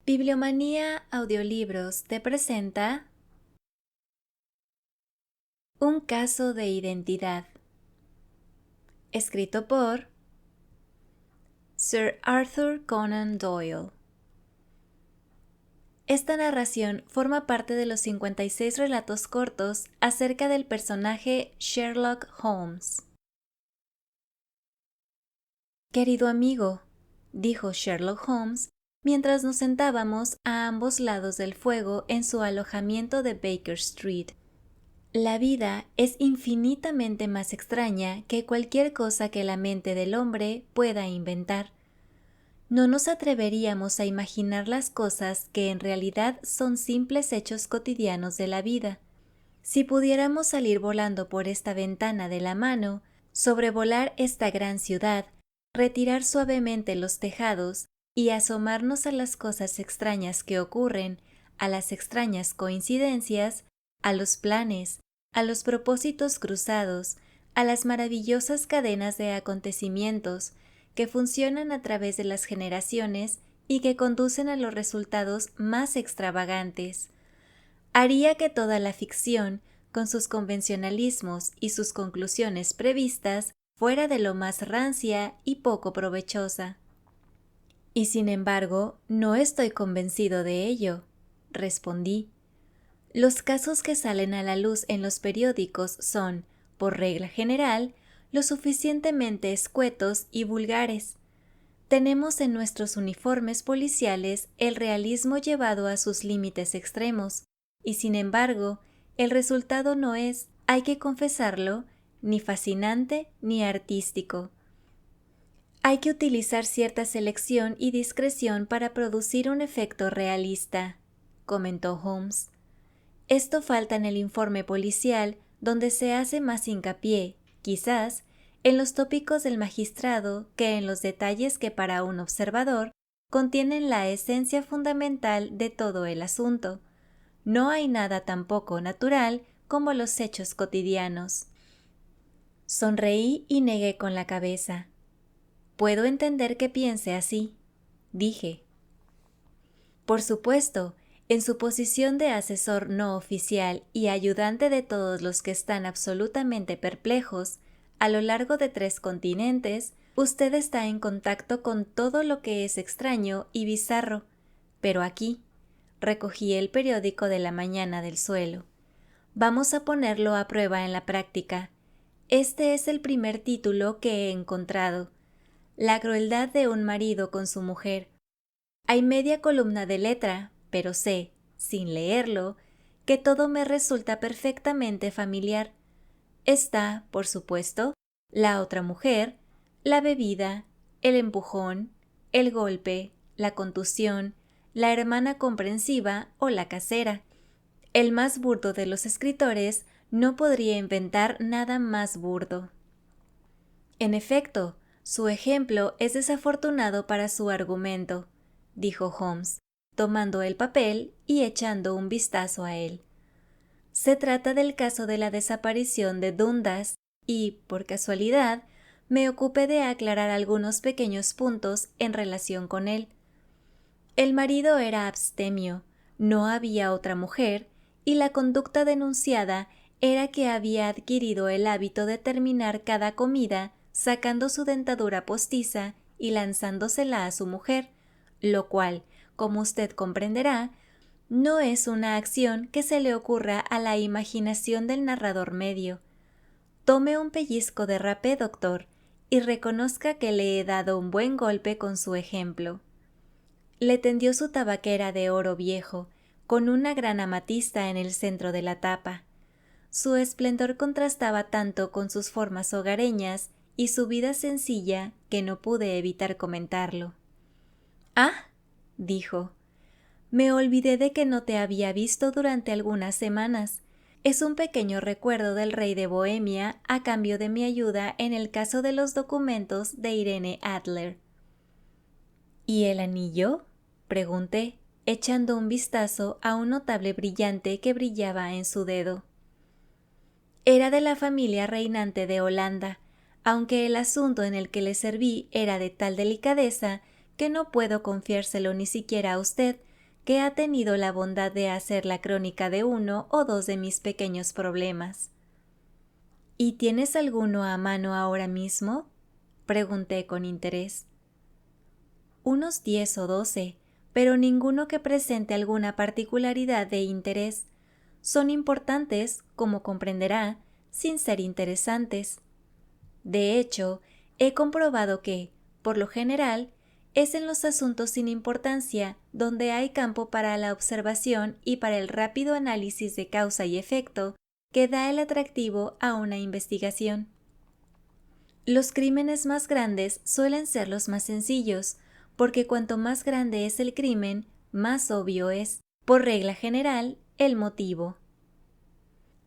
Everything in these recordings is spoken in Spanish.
Bibliomanía Audiolibros te presenta Un caso de identidad, escrito por Sir Arthur Conan Doyle. Esta narración forma parte de los 56 relatos cortos acerca del personaje Sherlock Holmes. Querido amigo, dijo Sherlock Holmes mientras nos sentábamos a ambos lados del fuego en su alojamiento de Baker Street. La vida es infinitamente más extraña que cualquier cosa que la mente del hombre pueda inventar. No nos atreveríamos a imaginar las cosas que en realidad son simples hechos cotidianos de la vida. Si pudiéramos salir volando por esta ventana de la mano, sobrevolar esta gran ciudad, retirar suavemente los tejados y asomarnos a las cosas extrañas que ocurren, a las extrañas coincidencias, a los planes, a los propósitos cruzados, a las maravillosas cadenas de acontecimientos que funcionan a través de las generaciones y que conducen a los resultados más extravagantes, haría que toda la ficción, con sus convencionalismos y sus conclusiones previstas, fuera de lo más rancia y poco provechosa. Y sin embargo, no estoy convencido de ello, respondí. Los casos que salen a la luz en los periódicos son, por regla general, lo suficientemente escuetos y vulgares. Tenemos en nuestros uniformes policiales el realismo llevado a sus límites extremos, y sin embargo, el resultado no es, hay que confesarlo, ni fascinante ni artístico. Hay que utilizar cierta selección y discreción para producir un efecto realista, comentó Holmes. Esto falta en el informe policial, donde se hace más hincapié, quizás, en los tópicos del magistrado que en los detalles que para un observador contienen la esencia fundamental de todo el asunto. No hay nada tan poco natural como los hechos cotidianos. Sonreí y negué con la cabeza. Puedo entender que piense así, dije. Por supuesto, en su posición de asesor no oficial y ayudante de todos los que están absolutamente perplejos, a lo largo de 3 continentes, usted está en contacto con todo lo que es extraño y bizarro. Pero aquí, recogí el periódico de la mañana del suelo. Vamos a ponerlo a prueba en la práctica. Este es el primer título que he encontrado. La crueldad de un marido con su mujer. Hay media columna de letra, pero sé, sin leerlo, que todo me resulta perfectamente familiar. Está, por supuesto, la otra mujer, la bebida, el empujón, el golpe, la contusión, la hermana comprensiva o la casera. El más burdo de los escritores no podría inventar nada más burdo. En efecto, su ejemplo es desafortunado para su argumento, dijo Holmes, tomando el papel y echando un vistazo a él. Se trata del caso de la desaparición de Dundas y, por casualidad, me ocupé de aclarar algunos pequeños puntos en relación con él. El marido era abstemio, no había otra mujer, y la conducta denunciada era que había adquirido el hábito de terminar cada comida sacando su dentadura postiza y lanzándosela a su mujer, lo cual, como usted comprenderá, no es una acción que se le ocurra a la imaginación del narrador medio. Tome un pellizco de rapé, doctor, y reconozca que le he dado un buen golpe con su ejemplo. Le tendió su tabaquera de oro viejo, con una gran amatista en el centro de la tapa. Su esplendor contrastaba tanto con sus formas hogareñas y su vida sencilla que no pude evitar comentarlo. «Ah», dijo, «me olvidé de que no te había visto durante algunas semanas. Es un pequeño recuerdo del rey de Bohemia a cambio de mi ayuda en el caso de los documentos de Irene Adler». «¿Y el anillo?», pregunté, echando un vistazo a un notable brillante que brillaba en su dedo. Era de la familia reinante de Holanda, aunque el asunto en el que le serví era de tal delicadeza que no puedo confiárselo ni siquiera a usted, que ha tenido la bondad de hacer la crónica de uno o dos de mis pequeños problemas. ¿Y tienes alguno a mano ahora mismo?, pregunté con interés. Unos 10 o 12, pero ninguno que presente alguna particularidad de interés. Son importantes, como comprenderá, sin ser interesantes. De hecho, he comprobado que, por lo general, es en los asuntos sin importancia donde hay campo para la observación y para el rápido análisis de causa y efecto que da el atractivo a una investigación. Los crímenes más grandes suelen ser los más sencillos, porque cuanto más grande es el crimen, más obvio es, por regla general, el motivo.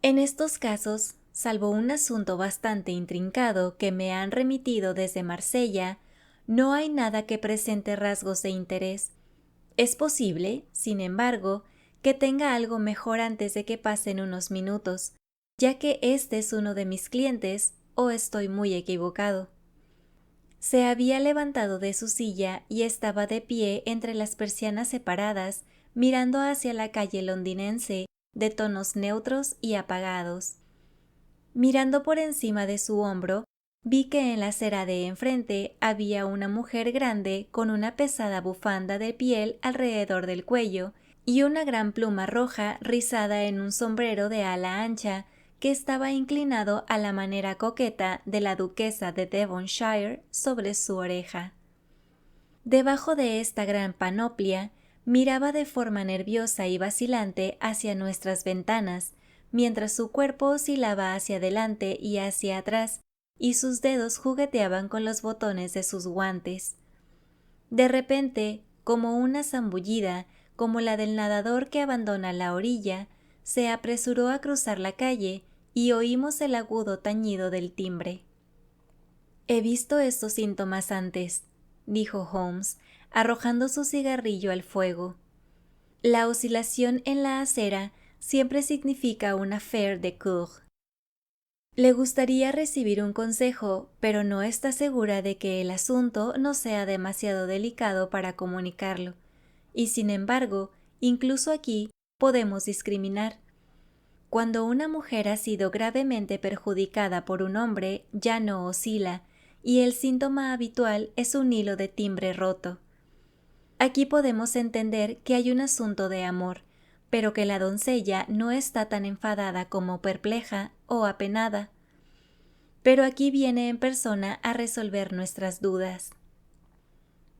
En estos casos, salvo un asunto bastante intrincado que me han remitido desde Marsella, no hay nada que presente rasgos de interés. Es posible, sin embargo, que tenga algo mejor antes de que pasen unos minutos, ya que este es uno de mis clientes, o estoy muy equivocado. Se había levantado de su silla y estaba de pie entre las persianas separadas, mirando hacia la calle londinense, de tonos neutros y apagados. Mirando por encima de su hombro, vi que en la acera de enfrente había una mujer grande con una pesada bufanda de piel alrededor del cuello y una gran pluma roja rizada en un sombrero de ala ancha que estaba inclinado a la manera coqueta de la duquesa de Devonshire sobre su oreja. Debajo de esta gran panoplia, miraba de forma nerviosa y vacilante hacia nuestras ventanas, mientras su cuerpo oscilaba hacia adelante y hacia atrás, y sus dedos jugueteaban con los botones de sus guantes. De repente, como una zambullida, como la del nadador que abandona la orilla, se apresuró a cruzar la calle y oímos el agudo tañido del timbre. «He visto estos síntomas antes», dijo Holmes, arrojando su cigarrillo al fuego. «La oscilación en la acera siempre significa un affaire de coeur. Le gustaría recibir un consejo, pero no está segura de que el asunto no sea demasiado delicado para comunicarlo. Y sin embargo, incluso aquí podemos discriminar. Cuando una mujer ha sido gravemente perjudicada por un hombre, ya no oscila, y el síntoma habitual es un hilo de timbre roto. Aquí podemos entender que hay un asunto de amor, pero que la doncella no está tan enfadada como perpleja o apenada. Pero aquí viene en persona a resolver nuestras dudas».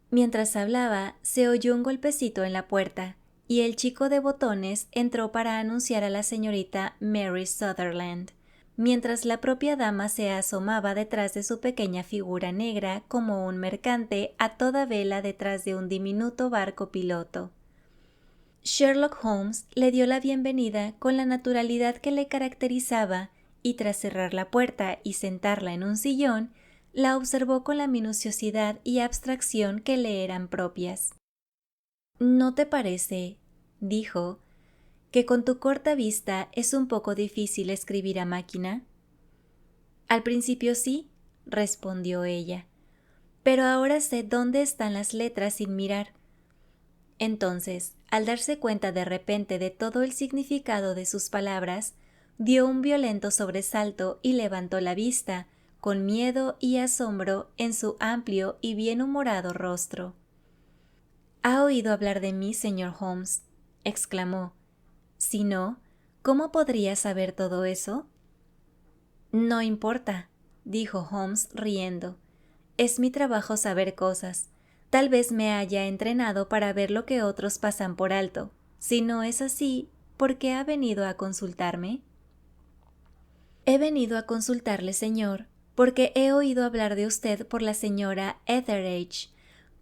Mientras hablaba, se oyó un golpecito en la puerta, y el chico de botones entró para anunciar a la señorita Mary Sutherland, mientras la propia dama se asomaba detrás de su pequeña figura negra como un mercante a toda vela detrás de un diminuto barco piloto. Sherlock Holmes le dio la bienvenida con la naturalidad que le caracterizaba y tras cerrar la puerta y sentarla en un sillón, la observó con la minuciosidad y abstracción que le eran propias. «¿No te parece», dijo, «que con tu corta vista es un poco difícil escribir a máquina?» «Al principio sí», respondió ella, «pero ahora sé dónde están las letras sin mirar». Entonces, al darse cuenta de repente de todo el significado de sus palabras, dio un violento sobresalto y levantó la vista, con miedo y asombro en su amplio y bien humorado rostro. «¿Ha oído hablar de mí, señor Holmes?», exclamó. «Si no, ¿cómo podría saber todo eso?». «No importa», dijo Holmes riendo. «Es mi trabajo saber cosas. Tal vez me haya entrenado para ver lo que otros pasan por alto. Si no es así, ¿por qué ha venido a consultarme?». «He venido a consultarle, señor, porque he oído hablar de usted por la señora Etheridge,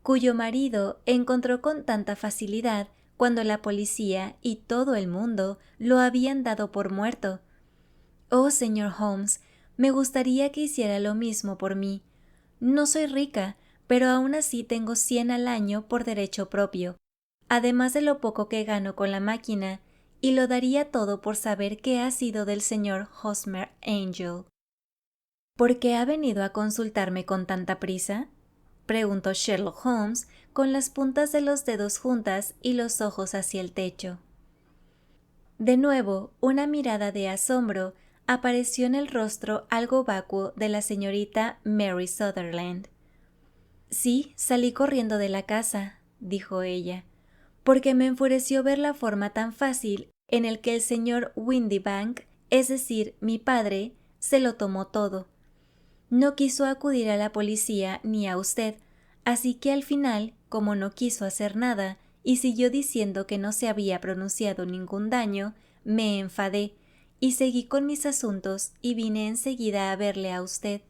cuyo marido encontró con tanta facilidad cuando la policía y todo el mundo lo habían dado por muerto. Oh, señor Holmes, me gustaría que hiciera lo mismo por mí. No soy rica, pero aún así tengo 100 al año por derecho propio, además de lo poco que gano con la máquina, y lo daría todo por saber qué ha sido del señor Hosmer Angel». «¿Por qué ha venido a consultarme con tanta prisa?». preguntó Sherlock Holmes con las puntas de los dedos juntas y los ojos hacia el techo. De nuevo, una mirada de asombro apareció en el rostro algo vacuo de la señorita Mary Sutherland. Sí, salí corriendo de la casa, dijo ella, porque me enfureció ver la forma tan fácil en el que el señor Windibank, es decir, mi padre, se lo tomó todo. No quiso acudir a la policía ni a usted, así que al final, como no quiso hacer nada y siguió diciendo que no se había pronunciado ningún daño, me enfadé y seguí con mis asuntos y vine enseguida a verle a usted.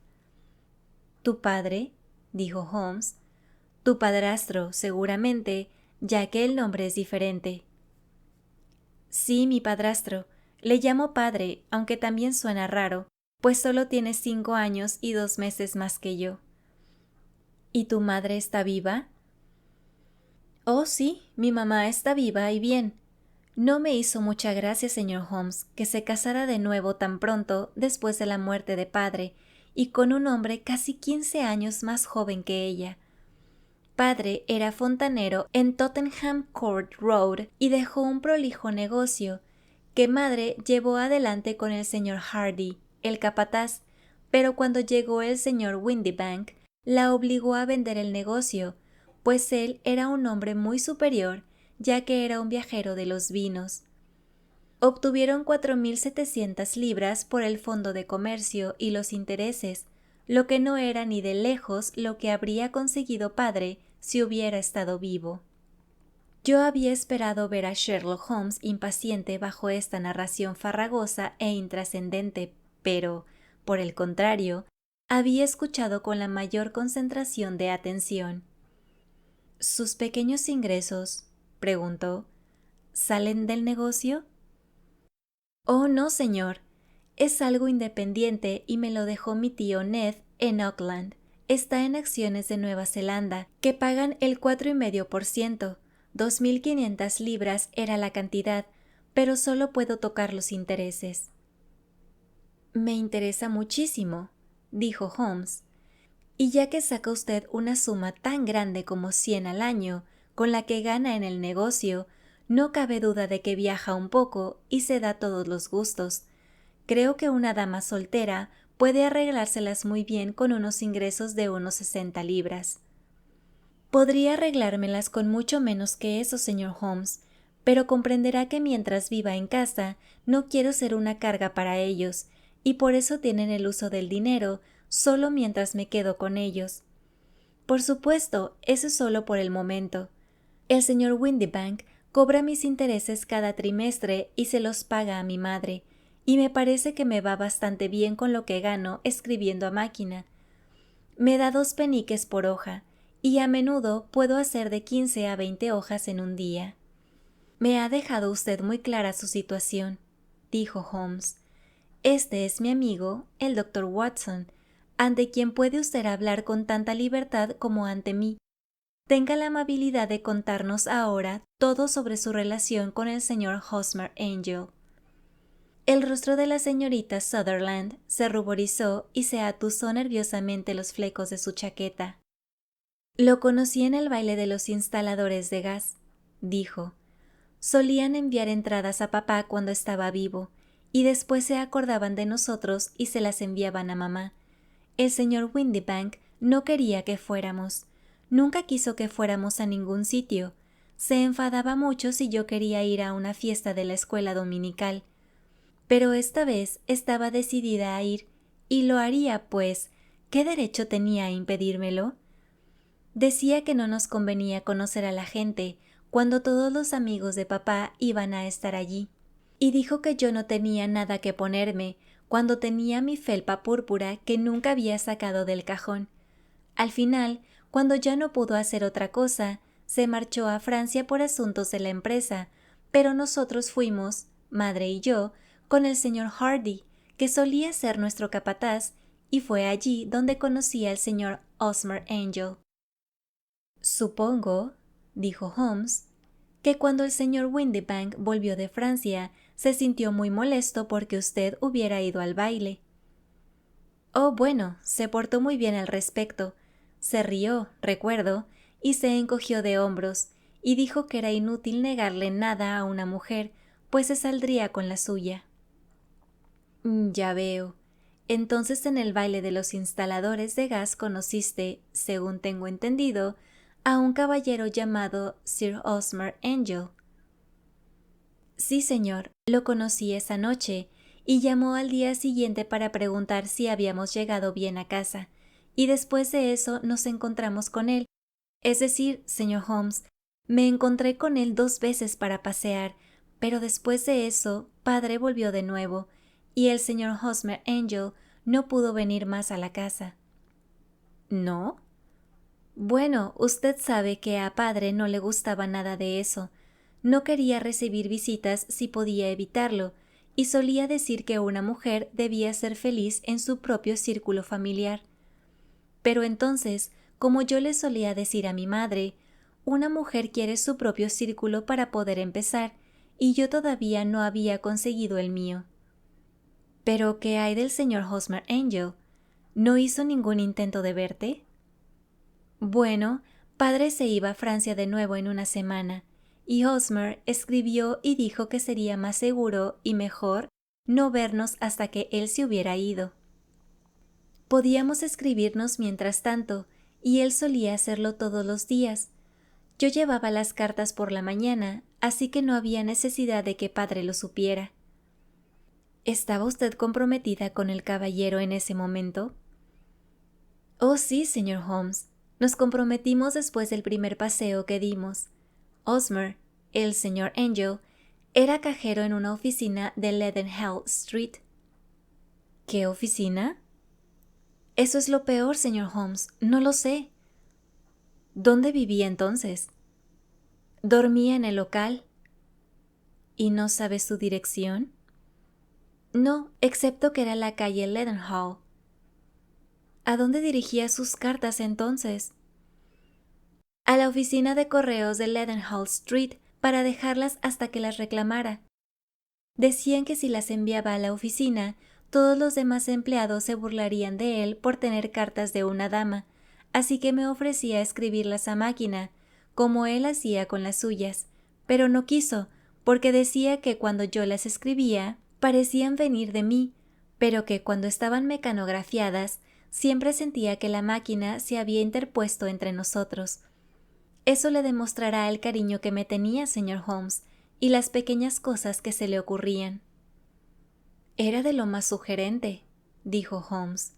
¿Tu padre? Dijo Holmes. Tu padrastro, seguramente, ya que el nombre es diferente. Sí, mi padrastro. Le llamo padre, aunque también suena raro, pues solo tiene 5 años y 2 meses más que yo. ¿Y tu madre está viva? Oh, sí, mi mamá está viva y bien. No me hizo mucha gracia, señor Holmes, que se casara de nuevo tan pronto después de la muerte de padre, y con un hombre casi 15 años más joven que ella. Padre era fontanero en Tottenham Court Road y dejó un prolijo negocio, que madre llevó adelante con el señor Hardy, el capataz, pero cuando llegó el señor Windibank, la obligó a vender el negocio, pues él era un hombre muy superior, ya que era un viajero de los vinos. Obtuvieron 4.700 libras por el fondo de comercio y los intereses, lo que no era ni de lejos lo que habría conseguido padre si hubiera estado vivo. Yo había esperado ver a Sherlock Holmes impaciente bajo esta narración farragosa e intrascendente, pero, por el contrario, había escuchado con la mayor concentración de atención. ¿Sus pequeños ingresos, preguntó, salen del negocio? Oh, no, señor. Es algo independiente y me lo dejó mi tío Ned en Auckland. Está en acciones de Nueva Zelanda, que pagan el 4,5%. 2.500 libras era la cantidad, pero solo puedo tocar los intereses. Me interesa muchísimo, dijo Holmes. Y ya que saca usted una suma tan grande como 100 al año, con la que gana en el negocio, no cabe duda de que viaja un poco y se da todos los gustos. Creo que una dama soltera puede arreglárselas muy bien con unos ingresos de unos 60 libras. Podría arreglármelas con mucho menos que eso, señor Holmes, pero comprenderá que mientras viva en casa no quiero ser una carga para ellos, y por eso tienen el uso del dinero solo mientras me quedo con ellos. Por supuesto, eso es solo por el momento. El señor Windibank cobra mis intereses cada trimestre y se los paga a mi madre, y me parece que me va bastante bien con lo que gano escribiendo a máquina. Me da 2 peniques por hoja, y a menudo puedo hacer de 15 a 20 hojas en un día. Me ha dejado usted muy clara su situación, dijo Holmes. Este es mi amigo, el doctor Watson, ante quien puede usted hablar con tanta libertad como ante mí. Tenga la amabilidad de contarnos ahora todo sobre su relación con el señor Hosmer Angel. El rostro de la señorita Sutherland se ruborizó y se atusó nerviosamente los flecos de su chaqueta. Lo conocí en el baile de los instaladores de gas, dijo. Solían enviar entradas a papá cuando estaba vivo, y después se acordaban de nosotros y se las enviaban a mamá. El señor Windibank no quería que fuéramos. Nunca quiso que fuéramos a ningún sitio. Se enfadaba mucho si yo quería ir a una fiesta de la escuela dominical. Pero esta vez estaba decidida a ir, y lo haría, pues, ¿qué derecho tenía a impedírmelo? Decía que no nos convenía conocer a la gente cuando todos los amigos de papá iban a estar allí, y dijo que yo no tenía nada que ponerme cuando tenía mi felpa púrpura que nunca había sacado del cajón. Al final, cuando ya no pudo hacer otra cosa, se marchó a Francia por asuntos de la empresa, pero nosotros fuimos, madre y yo, con el señor Hardy, que solía ser nuestro capataz, y fue allí donde conocí al señor Hosmer Angel. Supongo, dijo Holmes, que cuando el señor Windibank volvió de Francia, se sintió muy molesto porque usted hubiera ido al baile. Oh, bueno, se portó muy bien al respecto. Se rió, recuerdo, y se encogió de hombros, y dijo que era inútil negarle nada a una mujer, pues se saldría con la suya. Ya veo. Entonces en el baile de los instaladores de gas conociste, según tengo entendido, a un caballero llamado Sir Osmer Angel. Sí, señor, lo conocí esa noche, y llamó al día siguiente para preguntar si habíamos llegado bien a casa, y después de eso nos encontramos con él. Es decir, señor Holmes, me encontré con él 2 veces para pasear, pero después de eso, padre volvió de nuevo, y el señor Hosmer Angel no pudo venir más a la casa. ¿No? Bueno, usted sabe que a padre no le gustaba nada de eso. No quería recibir visitas si podía evitarlo, y solía decir que una mujer debía ser feliz en su propio círculo familiar. Pero entonces, como yo le solía decir a mi madre, una mujer quiere su propio círculo para poder empezar, y yo todavía no había conseguido el mío. ¿Pero qué hay del señor Hosmer Angel? ¿No hizo ningún intento de verte? Bueno, padre se iba a Francia de nuevo en una semana, y Hosmer escribió y dijo que sería más seguro y mejor no vernos hasta que él se hubiera ido. Podíamos escribirnos mientras tanto, y él solía hacerlo todos los días. Yo llevaba las cartas por la mañana, así que no había necesidad de que padre lo supiera. ¿Estaba usted comprometida con el caballero en ese momento? Oh, sí, señor Holmes. Nos comprometimos después del primer paseo que dimos. Osmer, el señor Angel, era cajero en una oficina de Leadenhall Street. ¿Qué oficina? Eso es lo peor, señor Holmes. No lo sé. ¿Dónde vivía entonces? Dormía en el local. ¿Y no sabe su dirección? No, excepto que era la calle Leadenhall. ¿A dónde dirigía sus cartas entonces? A la oficina de correos de Leadenhall Street para dejarlas hasta que las reclamara. Decían que si las enviaba a la oficina, todos los demás empleados se burlarían de él por tener cartas de una dama, así que me ofrecía escribirlas a máquina, como él hacía con las suyas, pero no quiso, porque decía que cuando yo las escribía, parecían venir de mí, pero que cuando estaban mecanografiadas, siempre sentía que la máquina se había interpuesto entre nosotros. Eso le demostrará el cariño que me tenía, señor Holmes, y las pequeñas cosas que se le ocurrían. Era de lo más sugerente, dijo Holmes.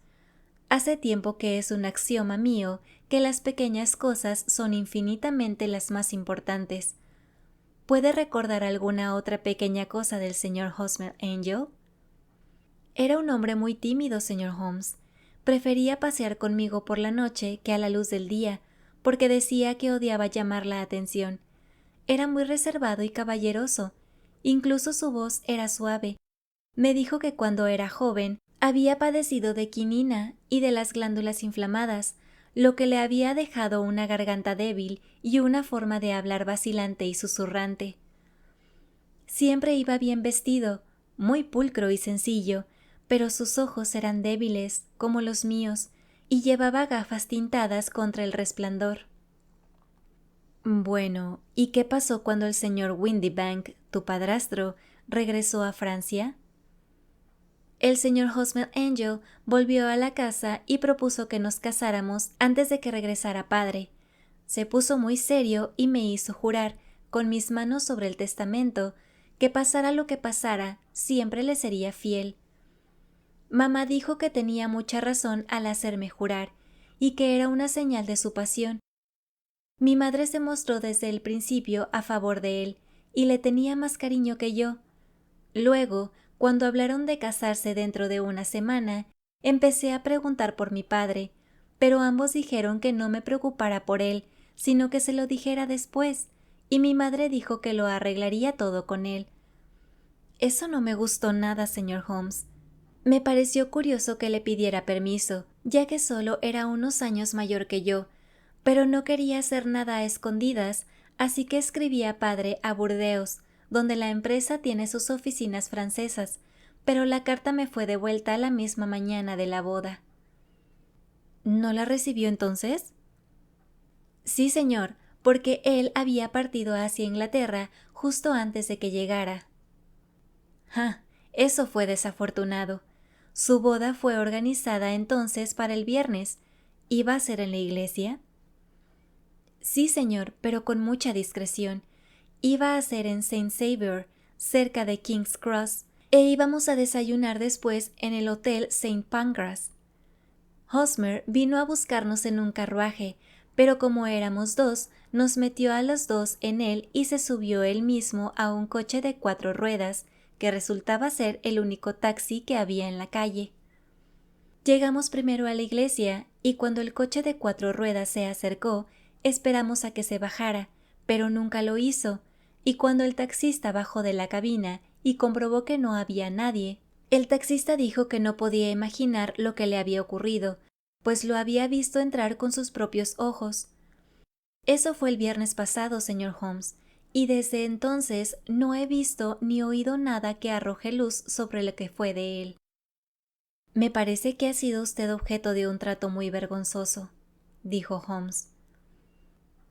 Hace tiempo que es un axioma mío que las pequeñas cosas son infinitamente las más importantes. ¿Puede recordar alguna otra pequeña cosa del señor Hosmer Angel? Era un hombre muy tímido, señor Holmes. Prefería pasear conmigo por la noche que a la luz del día, porque decía que odiaba llamar la atención. Era muy reservado y caballeroso. Incluso su voz era suave. Me dijo que cuando era joven había padecido de quinina y de las glándulas inflamadas, lo que le había dejado una garganta débil y una forma de hablar vacilante y susurrante. Siempre iba bien vestido, muy pulcro y sencillo, pero sus ojos eran débiles, como los míos, y llevaba gafas tintadas contra el resplandor. Bueno, ¿y qué pasó cuando el señor Windibank, tu padrastro, regresó a Francia? El señor Hosmer Angel volvió a la casa y propuso que nos casáramos antes de que regresara padre. Se puso muy serio y me hizo jurar, con mis manos sobre el testamento, que pasara lo que pasara, siempre le sería fiel. Mamá dijo que tenía mucha razón al hacerme jurar, y que era una señal de su pasión. Mi madre se mostró desde el principio a favor de él, y le tenía más cariño que yo. Luego, cuando hablaron de casarse dentro de una semana, empecé a preguntar por mi padre, pero ambos dijeron que no me preocupara por él, sino que se lo dijera después, y mi madre dijo que lo arreglaría todo con él. Eso no me gustó nada, señor Holmes. Me pareció curioso que le pidiera permiso, ya que solo era unos años mayor que yo, pero no quería hacer nada a escondidas, así que escribí a padre a Burdeos, donde la empresa tiene sus oficinas francesas, pero la carta me fue devuelta la misma mañana de la boda. ¿No la recibió entonces? Sí, señor, porque él había partido hacia Inglaterra justo antes de que llegara. Ah, eso fue desafortunado. Su boda fue organizada entonces para el viernes. ¿Iba a ser en la iglesia? Sí, señor, pero con mucha discreción. Iba a ser en St. Saviour, cerca de King's Cross, e íbamos a desayunar después en el Hotel St. Pancras. Hosmer vino a buscarnos en un carruaje, pero como éramos dos, nos metió a los dos en él y se subió él mismo a un coche de 4 ruedas, que resultaba ser el único taxi que había en la calle. Llegamos primero a la iglesia, y cuando el coche de 4 ruedas se acercó, esperamos a que se bajara, pero nunca lo hizo, y cuando el taxista bajó de la cabina y comprobó que no había nadie, el taxista dijo que no podía imaginar lo que le había ocurrido, pues lo había visto entrar con sus propios ojos. Eso fue el viernes pasado, señor Holmes, y desde entonces no he visto ni oído nada que arroje luz sobre lo que fue de él. Me parece que ha sido usted objeto de un trato muy vergonzoso, dijo Holmes.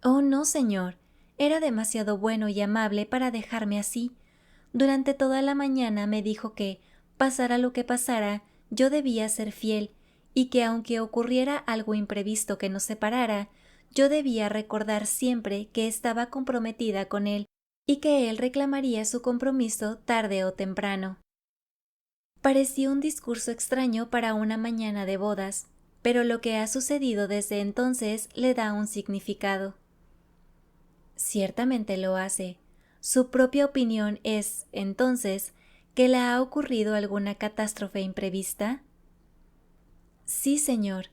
Oh, no, señor. Era demasiado bueno y amable para dejarme así. Durante toda la mañana me dijo que, pasara lo que pasara, yo debía ser fiel, y que aunque ocurriera algo imprevisto que nos separara, yo debía recordar siempre que estaba comprometida con él y que él reclamaría su compromiso tarde o temprano. Parecía un discurso extraño para una mañana de bodas, pero lo que ha sucedido desde entonces le da un significado. Ciertamente lo hace. Su propia opinión es, entonces, que le ha ocurrido alguna catástrofe imprevista. Sí, señor.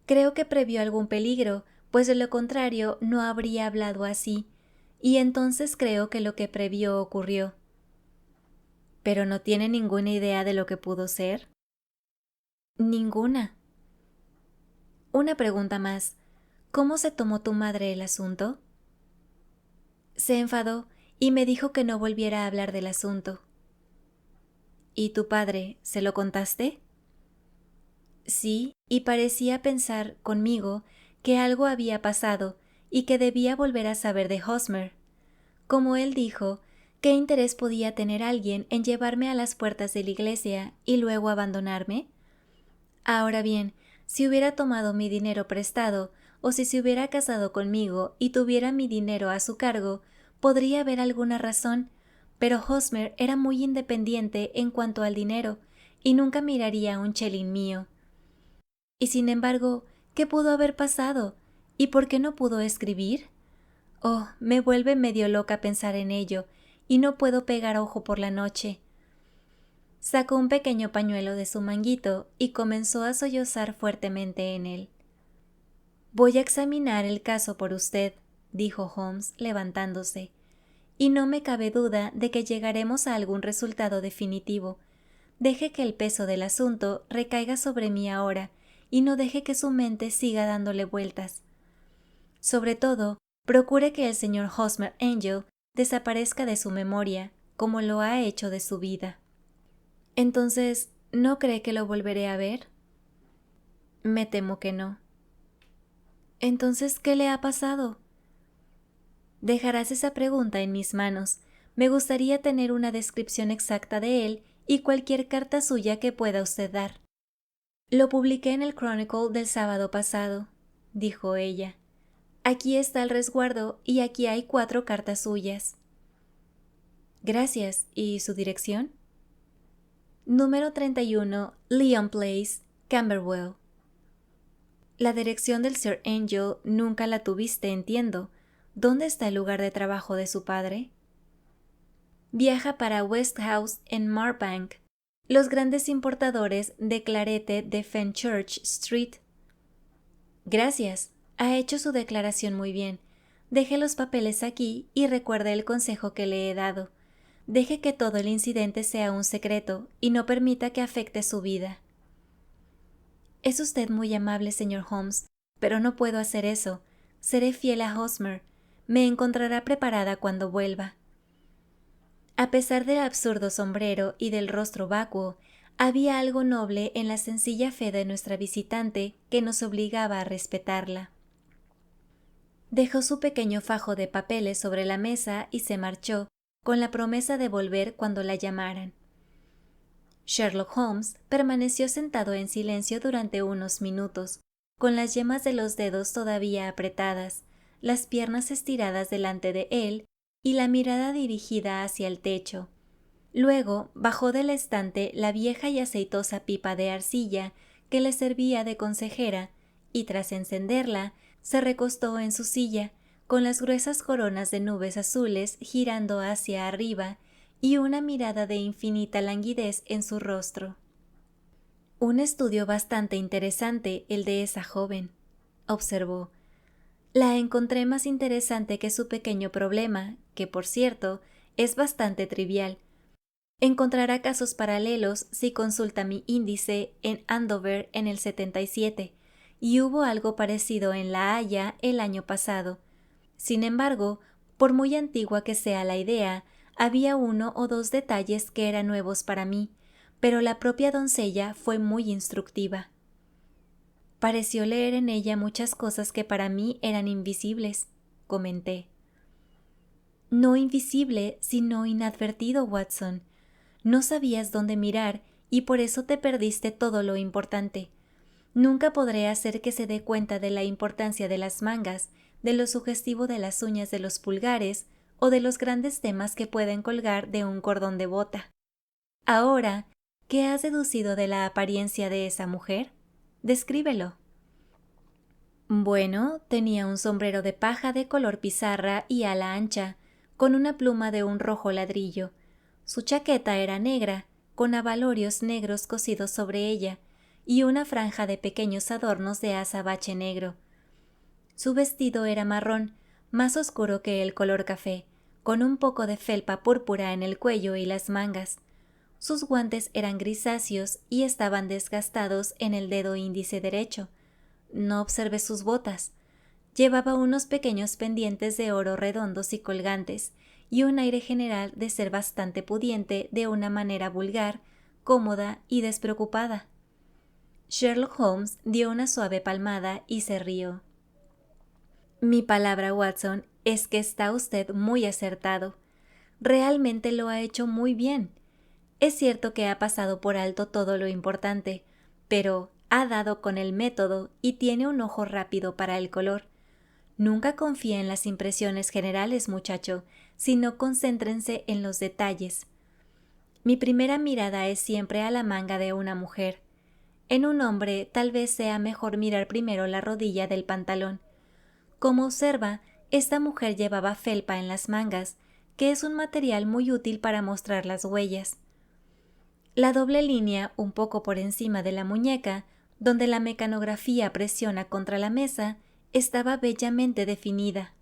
Creo que previó algún peligro, pues de lo contrario no habría hablado así, y entonces creo que lo que previó ocurrió. ¿Pero no tiene ninguna idea de lo que pudo ser? Ninguna. Una pregunta más. ¿Cómo se tomó tu madre el asunto? Se enfadó y me dijo que no volviera a hablar del asunto. ¿Y tu padre, se lo contaste? Sí, y parecía pensar conmigo que algo había pasado y que debía volver a saber de Hosmer. Como él dijo, ¿qué interés podía tener alguien en llevarme a las puertas de la iglesia y luego abandonarme? Ahora bien, si hubiera tomado mi dinero prestado, o si se hubiera casado conmigo y tuviera mi dinero a su cargo, podría haber alguna razón, pero Hosmer era muy independiente en cuanto al dinero, y nunca miraría un chelín mío. Y sin embargo, ¿qué pudo haber pasado? ¿Y por qué no pudo escribir? Oh, me vuelve medio loca pensar en ello, y no puedo pegar ojo por la noche. Sacó un pequeño pañuelo de su manguito y comenzó a sollozar fuertemente en él. Voy a examinar el caso por usted, dijo Holmes, levantándose, y no me cabe duda de que llegaremos a algún resultado definitivo. Deje que el peso del asunto recaiga sobre mí ahora, y no deje que su mente siga dándole vueltas. Sobre todo, procure que el señor Hosmer Angel desaparezca de su memoria, como lo ha hecho de su vida. Entonces, ¿no cree que lo volveré a ver? Me temo que no. Entonces, ¿qué le ha pasado? Dejarás esa pregunta en mis manos. Me gustaría tener una descripción exacta de él y cualquier carta suya que pueda usted dar. Lo publiqué en el Chronicle del sábado pasado, dijo ella. Aquí está el resguardo y aquí hay 4 cartas suyas. Gracias. ¿Y su dirección? Número 31, Leon Place, Camberwell. La dirección del Sir Angel nunca la tuviste, entiendo. ¿Dónde está el lugar de trabajo de su padre? Viaja para Westhouse en Marbank, los grandes importadores de clarete de Fenchurch Street. Gracias. Ha hecho su declaración muy bien. Deje los papeles aquí y recuerde el consejo que le he dado. Deje que todo el incidente sea un secreto y no permita que afecte su vida. Es usted muy amable, señor Holmes, pero no puedo hacer eso. Seré fiel a Hosmer. Me encontrará preparada cuando vuelva. A pesar del absurdo sombrero y del rostro vacuo, había algo noble en la sencilla fe de nuestra visitante que nos obligaba a respetarla. Dejó su pequeño fajo de papeles sobre la mesa y se marchó, con la promesa de volver cuando la llamaran. Sherlock Holmes permaneció sentado en silencio durante unos minutos, con las yemas de los dedos todavía apretadas, las piernas estiradas delante de él y la mirada dirigida hacia el techo. Luego bajó del estante la vieja y aceitosa pipa de arcilla que le servía de consejera y tras encenderla se recostó en su silla, con las gruesas coronas de nubes azules girando hacia arriba y una mirada de infinita languidez en su rostro. Un estudio bastante interesante el de esa joven, observó. La encontré más interesante que su pequeño problema, que por cierto, es bastante trivial. Encontrará casos paralelos si consulta mi índice en Andover en el 77, y hubo algo parecido en La Haya el año pasado. Sin embargo, por muy antigua que sea la idea, había uno o dos detalles que eran nuevos para mí, pero la propia doncella fue muy instructiva. Pareció leer en ella muchas cosas que para mí eran invisibles, comenté. No invisible, sino inadvertido, Watson. No sabías dónde mirar y por eso te perdiste todo lo importante. Nunca podré hacer que se dé cuenta de la importancia de las mangas, de lo sugestivo de las uñas de los pulgares o de los grandes temas que pueden colgar de un cordón de bota. Ahora, ¿qué has deducido de la apariencia de esa mujer? Descríbelo. Bueno, tenía un sombrero de paja de color pizarra y ala ancha, con una pluma de un rojo ladrillo. Su chaqueta era negra, con abalorios negros cosidos sobre ella, y una franja de pequeños adornos de azabache negro. Su vestido era marrón, más oscuro que el color café, con un poco de felpa púrpura en el cuello y las mangas. Sus guantes eran grisáceos y estaban desgastados en el dedo índice derecho. No observé sus botas. Llevaba unos pequeños pendientes de oro redondos y colgantes, y un aire general de ser bastante pudiente de una manera vulgar, cómoda y despreocupada. Sherlock Holmes dio una suave palmada y se rió. Mi palabra, Watson, es que está usted muy acertado. Realmente lo ha hecho muy bien. Es cierto que ha pasado por alto todo lo importante, pero ha dado con el método y tiene un ojo rápido para el color. Nunca confíe en las impresiones generales, muchacho, sino concéntrense en los detalles. Mi primera mirada es siempre a la manga de una mujer. En un hombre tal vez sea mejor mirar primero la rodilla del pantalón. Como observa, esta mujer llevaba felpa en las mangas, que es un material muy útil para mostrar las huellas. La doble línea, un poco por encima de la muñeca, donde la mecanografía presiona contra la mesa, estaba bellamente definida.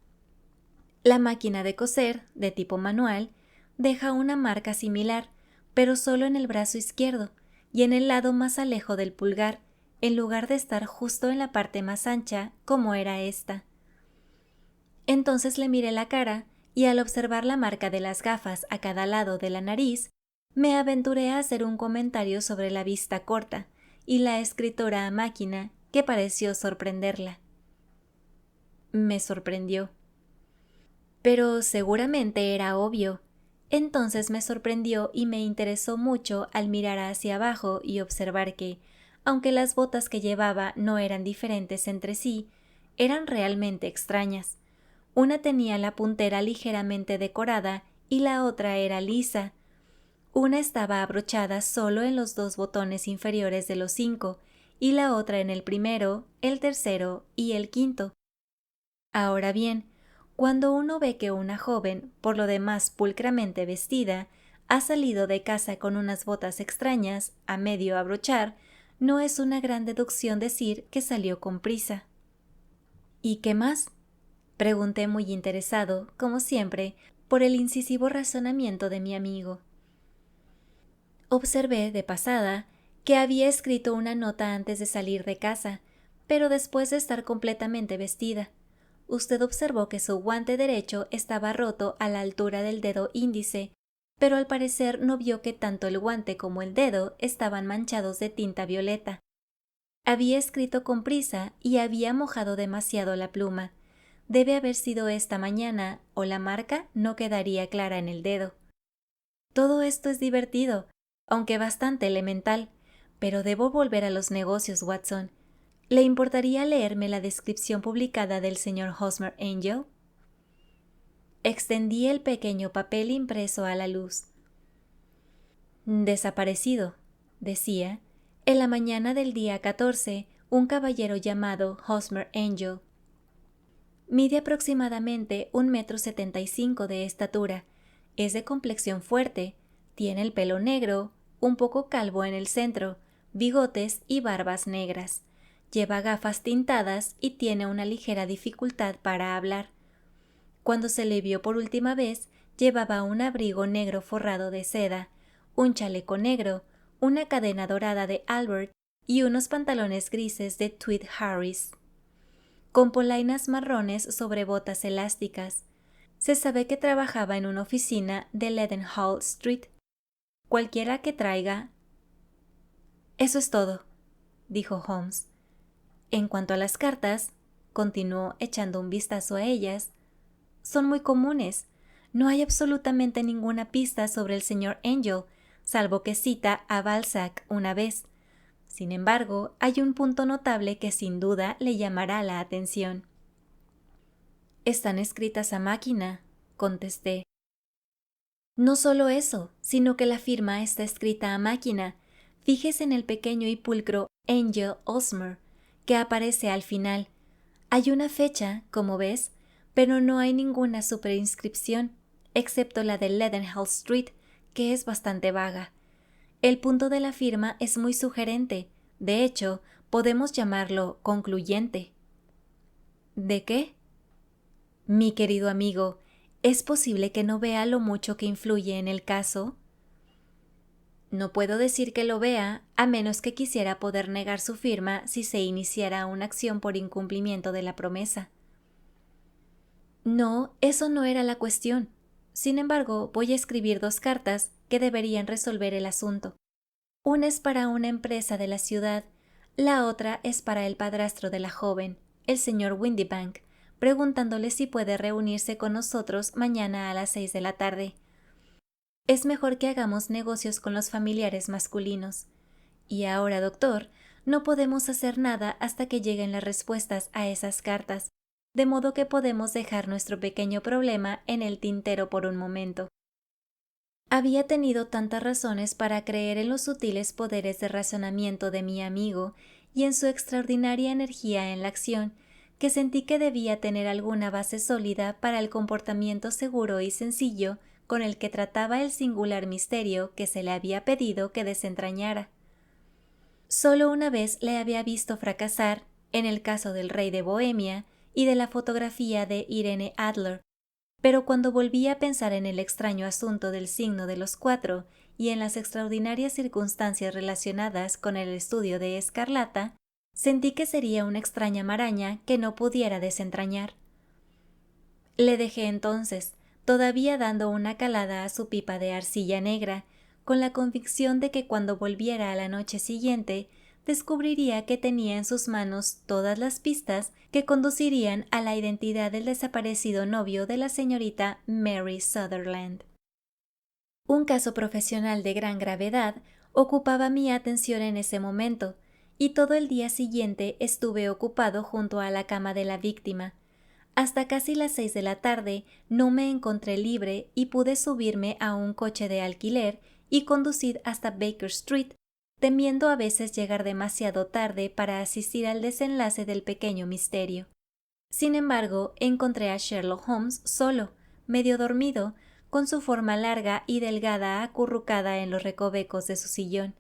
La máquina de coser, de tipo manual, deja una marca similar, pero solo en el brazo izquierdo y en el lado más alejo del pulgar, en lugar de estar justo en la parte más ancha, como era esta. Entonces le miré la cara y al observar la marca de las gafas a cada lado de la nariz, me aventuré a hacer un comentario sobre la vista corta y la escritora a máquina que pareció sorprenderla. Me sorprendió. Pero seguramente era obvio. Entonces me sorprendió y me interesó mucho al mirar hacia abajo y observar que, aunque las botas que llevaba no eran diferentes entre sí, eran realmente extrañas. Una tenía la puntera ligeramente decorada y la otra era lisa. Una estaba abrochada solo en los dos botones inferiores de los 5 y la otra en el primero, el tercero y el quinto. Ahora bien, cuando uno ve que una joven, por lo demás pulcramente vestida, ha salido de casa con unas botas extrañas, a medio abrochar, no es una gran deducción decir que salió con prisa. ¿Y qué más? Pregunté muy interesado, como siempre, por el incisivo razonamiento de mi amigo. Observé, de pasada, que había escrito una nota antes de salir de casa, pero después de estar completamente vestida. Usted observó que su guante derecho estaba roto a la altura del dedo índice, pero al parecer no vio que tanto el guante como el dedo estaban manchados de tinta violeta. Había escrito con prisa y había mojado demasiado la pluma. Debe haber sido esta mañana o la marca no quedaría clara en el dedo. Todo esto es divertido, aunque bastante elemental, pero debo volver a los negocios, Watson. ¿Le importaría leerme la descripción publicada del señor Hosmer Angel? Extendí el pequeño papel impreso a la luz. Desaparecido, decía, en la mañana del día 14, un caballero llamado Hosmer Angel. Mide aproximadamente 1,75 m de estatura, es de complexión fuerte, tiene el pelo negro, un poco calvo en el centro, bigotes y barbas negras. Lleva gafas tintadas y tiene una ligera dificultad para hablar. Cuando se le vio por última vez, llevaba un abrigo negro forrado de seda, un chaleco negro, una cadena dorada de Albert y unos pantalones grises de tweed Harris, con polainas marrones sobre botas elásticas. Se sabe que trabajaba en una oficina de Leadenhall Street. Cualquiera que traiga. Eso es todo, dijo Holmes. En cuanto a las cartas, continuó echando un vistazo a ellas, son muy comunes. No hay absolutamente ninguna pista sobre el señor Angel, salvo que cita a Balzac una vez. Sin embargo, hay un punto notable que sin duda le llamará la atención. Están escritas a máquina, contesté. No solo eso, sino que la firma está escrita a máquina. Fíjese en el pequeño y pulcro Angel Hosmer, que aparece al final. Hay una fecha, como ves, pero no hay ninguna superinscripción, excepto la de Leadenhall Street, que es bastante vaga. El punto de la firma es muy sugerente. De hecho, podemos llamarlo concluyente. ¿De qué? Mi querido amigo, ¿es posible que no vea lo mucho que influye en el caso? No puedo decir que lo vea, a menos que quisiera poder negar su firma si se iniciara una acción por incumplimiento de la promesa. No, eso no era la cuestión. Sin embargo, voy a escribir 2 cartas que deberían resolver el asunto. Una es para una empresa de la ciudad, la otra es para el padrastro de la joven, el señor Windibank, preguntándole si puede reunirse con nosotros mañana a las 6 de la tarde. Es mejor que hagamos negocios con los familiares masculinos. Y ahora, doctor, no podemos hacer nada hasta que lleguen las respuestas a esas cartas, de modo que podemos dejar nuestro pequeño problema en el tintero por un momento. Había tenido tantas razones para creer en los sutiles poderes de razonamiento de mi amigo y en su extraordinaria energía en la acción, que sentí que debía tener alguna base sólida para el comportamiento seguro y sencillo con el que trataba el singular misterio que se le había pedido que desentrañara. Solo una vez le había visto fracasar, en el caso del rey de Bohemia y de la fotografía de Irene Adler, pero cuando volví a pensar en el extraño asunto del signo de los 4 y en las extraordinarias circunstancias relacionadas con el estudio de Escarlata, sentí que sería una extraña maraña que no pudiera desentrañar. Le dejé entonces, todavía dando una calada a su pipa de arcilla negra, con la convicción de que cuando volviera a la noche siguiente descubriría que tenía en sus manos todas las pistas que conducirían a la identidad del desaparecido novio de la señorita Mary Sutherland. Un caso profesional de gran gravedad ocupaba mi atención en ese momento, y todo el día siguiente estuve ocupado junto a la cama de la víctima. Hasta casi las 6 de la tarde no me encontré libre y pude subirme a un coche de alquiler y conducir hasta Baker Street, temiendo a veces llegar demasiado tarde para asistir al desenlace del pequeño misterio. Sin embargo, encontré a Sherlock Holmes solo, medio dormido, con su forma larga y delgada acurrucada en los recovecos de su sillón.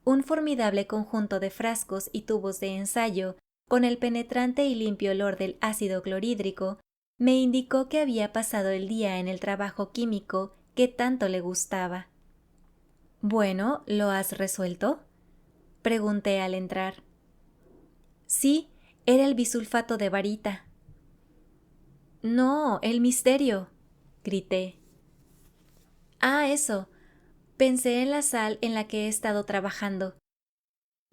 Un formidable conjunto de frascos y tubos de ensayo, con el penetrante y limpio olor del ácido clorhídrico, me indicó que había pasado el día en el trabajo químico que tanto le gustaba. «Bueno, ¿lo has resuelto?», pregunté al entrar. Sí, era el bisulfato de barita. «No, el misterio», grité. «Ah, eso. Pensé en la sal en la que he estado trabajando.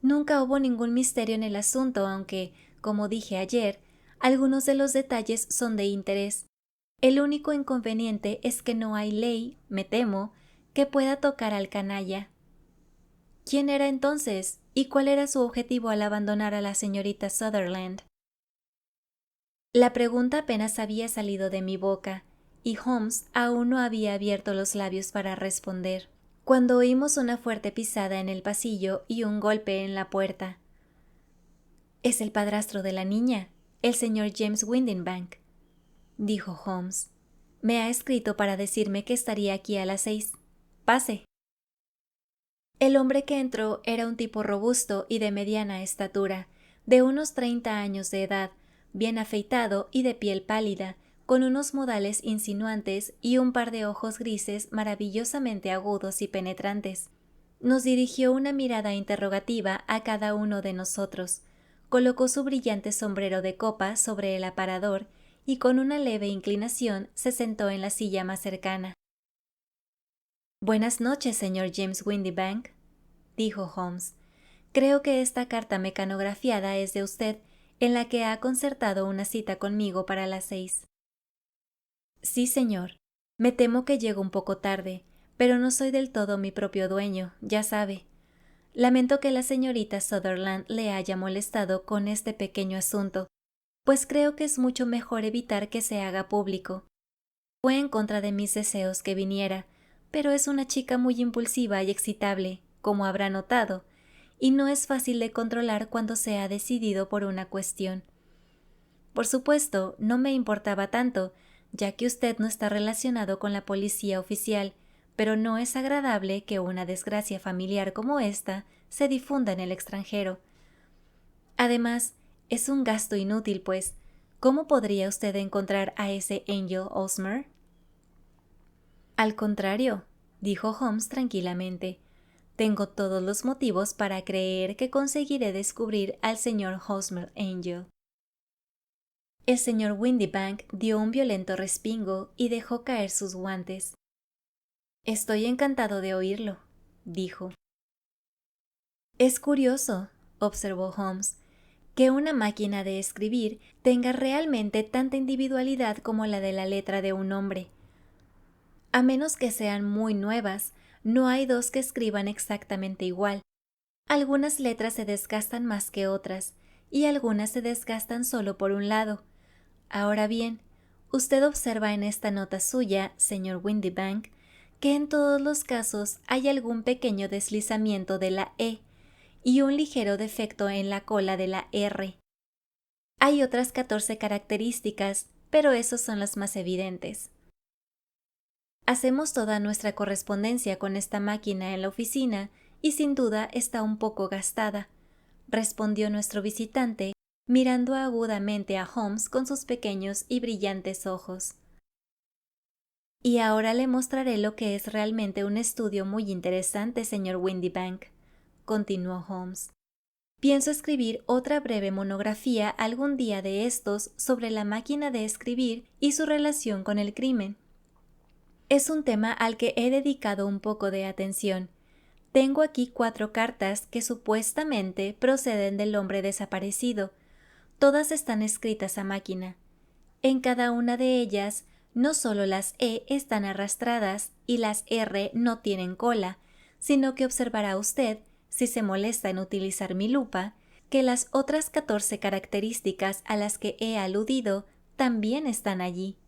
Nunca hubo ningún misterio en el asunto, aunque, como dije ayer, Algunos de los detalles son de interés. El único inconveniente es que no hay ley, me temo, que pueda tocar al canalla. ¿Quién era entonces? ¿Y cuál era su objetivo al abandonar a la señorita Sutherland? La pregunta apenas había salido de mi boca, y Holmes aún no había abierto los labios para responder, cuando oímos una fuerte pisada en el pasillo y un golpe en la puerta. «Es el padrastro de la niña, el señor James Windibank», dijo Holmes. «Me ha escrito para decirme que estaría aquí a las 6. Pase». El hombre que entró era un tipo robusto y de mediana estatura, de unos 30 años de edad, bien afeitado y de piel pálida, con unos modales insinuantes y un par de ojos grises maravillosamente agudos y penetrantes. Nos dirigió una mirada interrogativa a cada uno de nosotros, colocó su brillante sombrero de copa sobre el aparador y con una leve inclinación se sentó en la silla más cercana. «Buenas noches, señor James Windibank», dijo Holmes. «Creo que esta carta mecanografiada es de usted, en la que ha concertado una cita conmigo para las 6. «Sí, señor. Me temo que llego un poco tarde, pero no soy del todo mi propio dueño, ya sabe. Lamento que la señorita Sutherland le haya molestado con este pequeño asunto, pues creo que es mucho mejor evitar que se haga público. Fue en contra de mis deseos que viniera, pero es una chica muy impulsiva y excitable, como habrá notado, y no es fácil de controlar cuando se ha decidido por una cuestión. Por supuesto, no me importaba tanto, ya que usted no está relacionado con la policía oficial, pero no es agradable que una desgracia familiar como esta se difunda en el extranjero. Además, es un gasto inútil, pues, ¿cómo podría usted encontrar a ese Angel Osmer? Al contrario, dijo Holmes tranquilamente, tengo todos los motivos para creer que conseguiré descubrir al señor Hosmer Angel. El señor Windibank dio un violento respingo y dejó caer sus guantes. «Estoy encantado de oírlo», dijo. «Es curioso», observó Holmes, «que una máquina de escribir tenga realmente tanta individualidad como la de la letra de un hombre. A menos que sean muy nuevas, no hay dos que escriban exactamente igual. Algunas letras se desgastan más que otras, y algunas se desgastan solo por un lado. Ahora bien, usted observa en esta nota suya, señor Windibank, que en todos los casos hay algún pequeño deslizamiento de la E y un ligero defecto en la cola de la R. Hay otras 14 características, pero esas son las más evidentes. Hacemos toda nuestra correspondencia con esta máquina en la oficina y sin duda está un poco gastada», respondió nuestro visitante, mirando agudamente a Holmes con sus pequeños y brillantes ojos. «Y ahora le mostraré lo que es realmente un estudio muy interesante, señor Windibank», continuó Holmes. «Pienso escribir otra breve monografía algún día de estos sobre la máquina de escribir y su relación con el crimen. Es un tema al que he dedicado un poco de atención. Tengo aquí 4 cartas que supuestamente proceden del hombre desaparecido. Todas están escritas a máquina. En cada una de ellas, no solo las E están arrastradas y las R no tienen cola, sino que observará usted, si se molesta en utilizar mi lupa, que las otras 14 características a las que he aludido también están allí».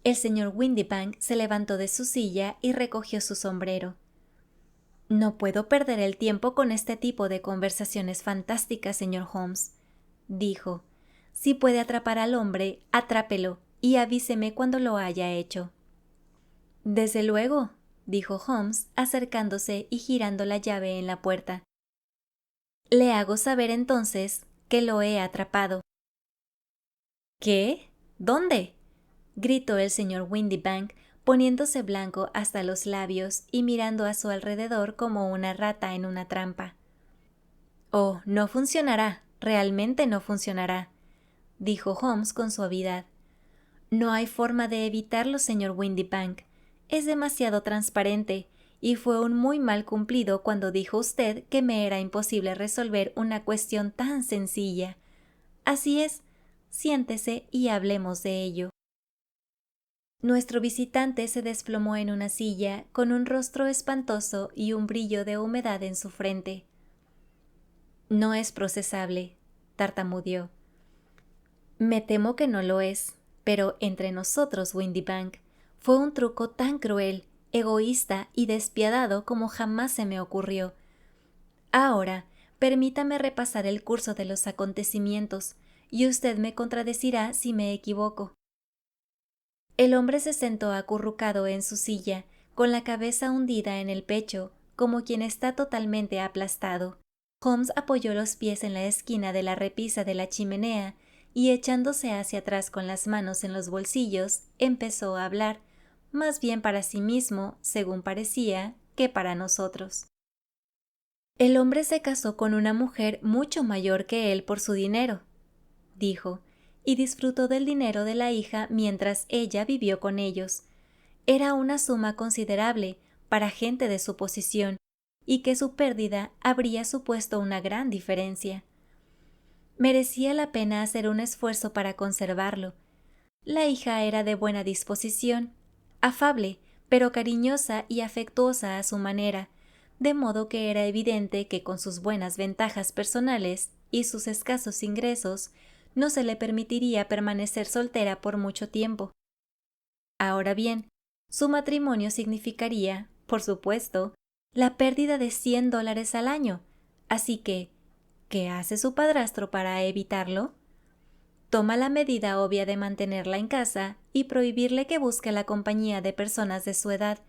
El señor Windibank se levantó de su silla y recogió su sombrero. «No puedo perder el tiempo con este tipo de conversaciones fantásticas, señor Holmes», dijo. «Si puede atrapar al hombre, atrápelo y avíseme cuando lo haya hecho». «Desde luego», dijo Holmes, acercándose y girando la llave en la puerta. «Le hago saber entonces que lo he atrapado». «¿Qué? ¿Dónde?», gritó el señor Windibank, poniéndose blanco hasta los labios y mirando a su alrededor como una rata en una trampa. «Oh, no funcionará, realmente no funcionará», dijo Holmes con suavidad. «No hay forma de evitarlo, señor Windibank. Es demasiado transparente, y fue un muy mal cumplido cuando dijo usted que me era imposible resolver una cuestión tan sencilla. Así es, siéntese y hablemos de ello. Nuestro visitante se desplomó en una silla con un rostro espantoso y un brillo de humedad en su frente. No es procesable, tartamudeó. Me temo que no lo es, pero entre nosotros, Windybank, fue un truco tan cruel, egoísta y despiadado como jamás se me ocurrió. Ahora, permítame repasar el curso de los acontecimientos, y usted me contradecirá si me equivoco. El hombre se sentó acurrucado en su silla, con la cabeza hundida en el pecho, como quien está totalmente aplastado. Holmes apoyó los pies en la esquina de la repisa de la chimenea y, echándose hacia atrás con las manos en los bolsillos, empezó a hablar, más bien para sí mismo, según parecía, que para nosotros. El hombre se casó con una mujer mucho mayor que él por su dinero, dijo, y disfrutó del dinero de la hija mientras ella vivió con ellos. Era una suma considerable para gente de su posición, y que su pérdida habría supuesto una gran diferencia. Merecía la pena hacer un esfuerzo para conservarlo. La hija era de buena disposición, afable, pero cariñosa y afectuosa a su manera, de modo que era evidente que con sus buenas ventajas personales y sus escasos ingresos no se le permitiría permanecer soltera por mucho tiempo. Ahora bien, su matrimonio significaría, por supuesto, la pérdida de $100 al año, así que, ¿qué hace su padrastro para evitarlo? Toma la medida obvia de mantenerla en casa y prohibirle que busque la compañía de personas de su edad,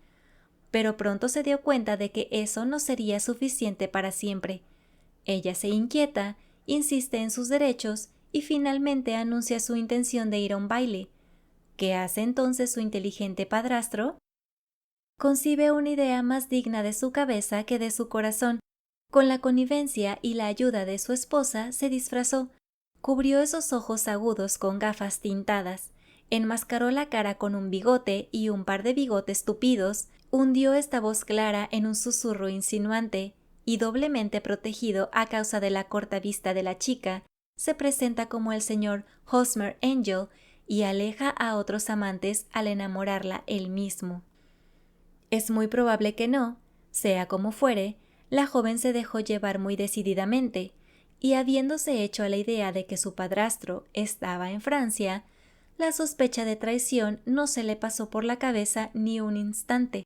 pero pronto se dio cuenta de que eso no sería suficiente para siempre. Ella se inquieta, insiste en sus derechos y finalmente anuncia su intención de ir a un baile. ¿Qué hace entonces su inteligente padrastro? Concibe una idea más digna de su cabeza que de su corazón. Con la connivencia y la ayuda de su esposa se disfrazó, cubrió esos ojos agudos con gafas tintadas, enmascaró la cara con un bigote y un par de bigotes tupidos, hundió esta voz clara en un susurro insinuante, y doblemente protegido a causa de la corta vista de la chica, se presenta como el señor Hosmer Angel y aleja a otros amantes al enamorarla él mismo. Es muy probable que no, sea como fuere, la joven se dejó llevar muy decididamente, y habiéndose hecho a la idea de que su padrastro estaba en Francia, la sospecha de traición no se le pasó por la cabeza ni un instante.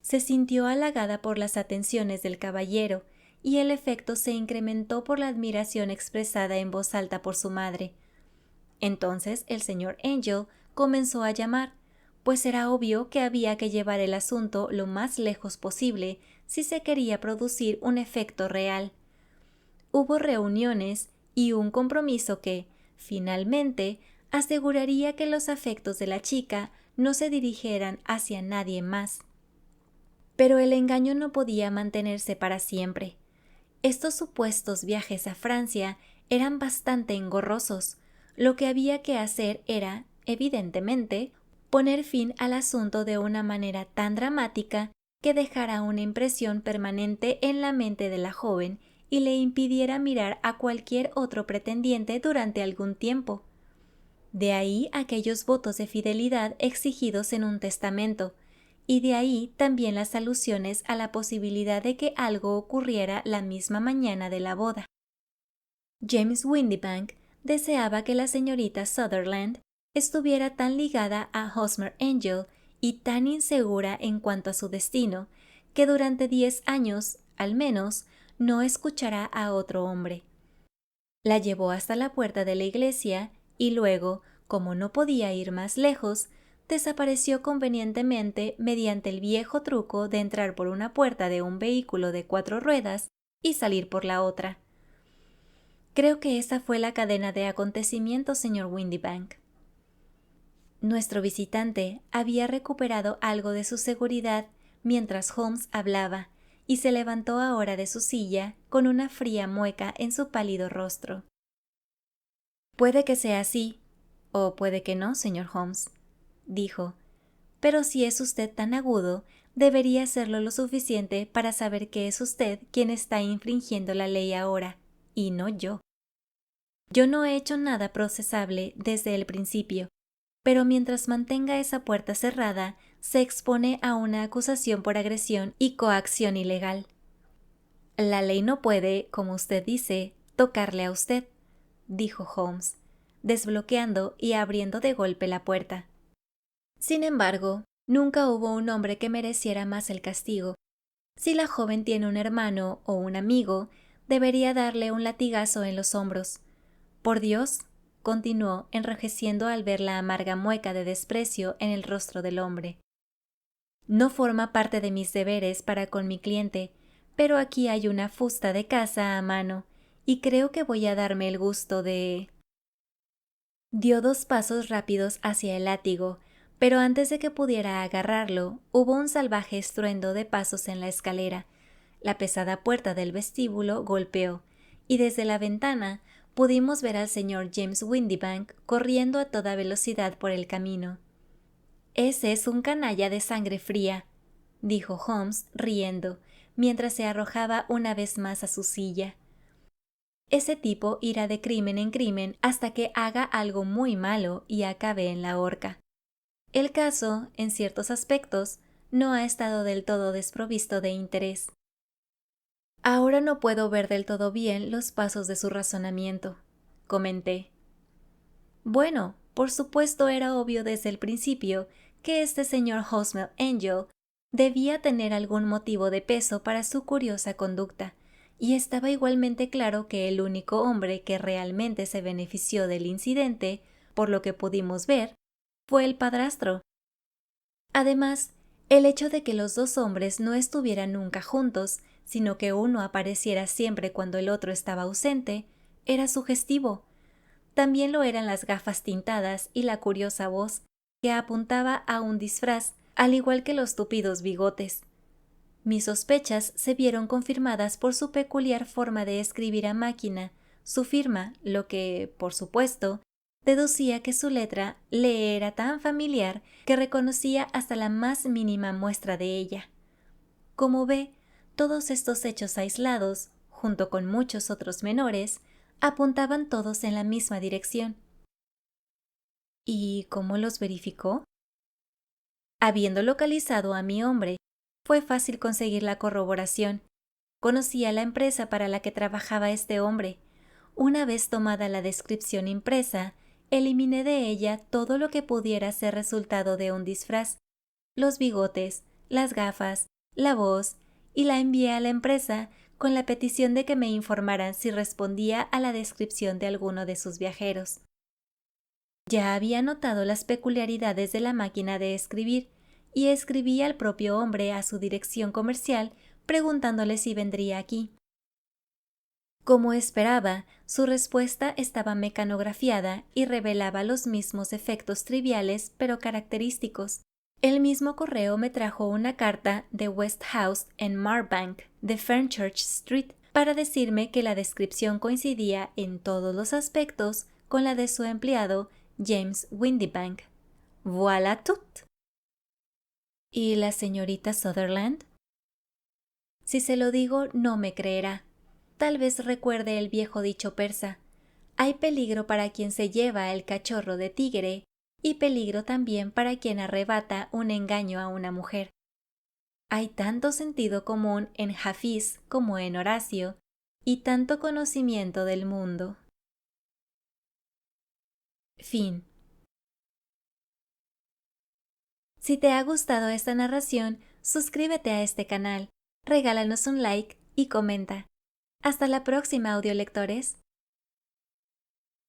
Se sintió halagada por las atenciones del caballero, y el efecto se incrementó por la admiración expresada en voz alta por su madre. Entonces el señor Angel comenzó a llamar, pues era obvio que había que llevar el asunto lo más lejos posible si se quería producir un efecto real. Hubo reuniones y un compromiso que, finalmente, aseguraría que los afectos de la chica no se dirigieran hacia nadie más. Pero el engaño no podía mantenerse para siempre. Estos supuestos viajes a Francia eran bastante engorrosos. Lo que había que hacer era, evidentemente, poner fin al asunto de una manera tan dramática que dejara una impresión permanente en la mente de la joven y le impidiera mirar a cualquier otro pretendiente durante algún tiempo. De ahí aquellos votos de fidelidad exigidos en un testamento, y de ahí también las alusiones a la posibilidad de que algo ocurriera la misma mañana de la boda. James Windybank deseaba que la señorita Sutherland estuviera tan ligada a Hosmer Angel y tan insegura en cuanto a su destino, que durante 10 años, al menos, no escuchará a otro hombre. La llevó hasta la puerta de la iglesia y luego, como no podía ir más lejos, desapareció convenientemente mediante el viejo truco de entrar por una puerta de un vehículo de 4 ruedas y salir por la otra. Creo que esa fue la cadena de acontecimientos, señor Windybank. Nuestro visitante había recuperado algo de su seguridad mientras Holmes hablaba, y se levantó ahora de su silla con una fría mueca en su pálido rostro. Puede que sea así, o puede que no, señor Holmes, dijo, pero si es usted tan agudo, debería serlo lo suficiente para saber que es usted quien está infringiendo la ley ahora, y no yo. Yo no he hecho nada procesable desde el principio, pero mientras mantenga esa puerta cerrada, se expone a una acusación por agresión y coacción ilegal. La ley no puede, como usted dice, tocarle a usted, dijo Holmes, desbloqueando y abriendo de golpe la puerta. Sin embargo, nunca hubo un hombre que mereciera más el castigo. Si la joven tiene un hermano o un amigo, debería darle un latigazo en los hombros. Por Dios, continuó, enrojeciendo al ver la amarga mueca de desprecio en el rostro del hombre. No forma parte de mis deberes para con mi cliente, pero aquí hay una fusta de caza a mano, y creo que voy a darme el gusto de... Dio 2 pasos rápidos hacia el látigo, pero antes de que pudiera agarrarlo, hubo un salvaje estruendo de pasos en la escalera. La pesada puerta del vestíbulo golpeó, y desde la ventana pudimos ver al señor James Windibank corriendo a toda velocidad por el camino. «Ese es un canalla de sangre fría», dijo Holmes, riendo, mientras se arrojaba una vez más a su silla. «Ese tipo irá de crimen en crimen hasta que haga algo muy malo y acabe en la horca. El caso, en ciertos aspectos, no ha estado del todo desprovisto de interés». «Ahora no puedo ver del todo bien los pasos de su razonamiento», comenté. Bueno, por supuesto era obvio desde el principio que este señor Hosmer Angel debía tener algún motivo de peso para su curiosa conducta, y estaba igualmente claro que el único hombre que realmente se benefició del incidente, por lo que pudimos ver, fue el padrastro. Además, el hecho de que los 2 hombres no estuvieran nunca juntos, sino que uno apareciera siempre cuando el otro estaba ausente, era sugestivo. También lo eran las gafas tintadas y la curiosa voz, que apuntaba a un disfraz, al igual que los tupidos bigotes. Mis sospechas se vieron confirmadas por su peculiar forma de escribir a máquina, su firma, lo que, por supuesto, deducía que su letra le era tan familiar que reconocía hasta la más mínima muestra de ella. Como ve, todos estos hechos aislados, junto con muchos otros menores, apuntaban todos en la misma dirección. ¿Y cómo los verificó? Habiendo localizado a mi hombre, fue fácil conseguir la corroboración. Conocía la empresa para la que trabajaba este hombre. Una vez tomada la descripción impresa, eliminé de ella todo lo que pudiera ser resultado de un disfraz, los bigotes, las gafas, la voz, y la envié a la empresa con la petición de que me informaran si respondía a la descripción de alguno de sus viajeros. Ya había notado las peculiaridades de la máquina de escribir y escribí al propio hombre a su dirección comercial preguntándole si vendría aquí. Como esperaba, su respuesta estaba mecanografiada y revelaba los mismos efectos triviales pero característicos. El mismo correo me trajo una carta de West House en Marbank, de Fernchurch Street, para decirme que la descripción coincidía en todos los aspectos con la de su empleado James Windibank. Voilà tout. ¿Y la señorita Sutherland? Si se lo digo, no me creerá. Tal vez recuerde el viejo dicho persa: hay peligro para quien se lleva el cachorro de tigre y peligro también para quien arrebata un engaño a una mujer. Hay tanto sentido común en Hafiz como en Horacio, y tanto conocimiento del mundo. Fin. Si te ha gustado esta narración, suscríbete a este canal, regálanos un like y comenta. Hasta la próxima, audiolectores.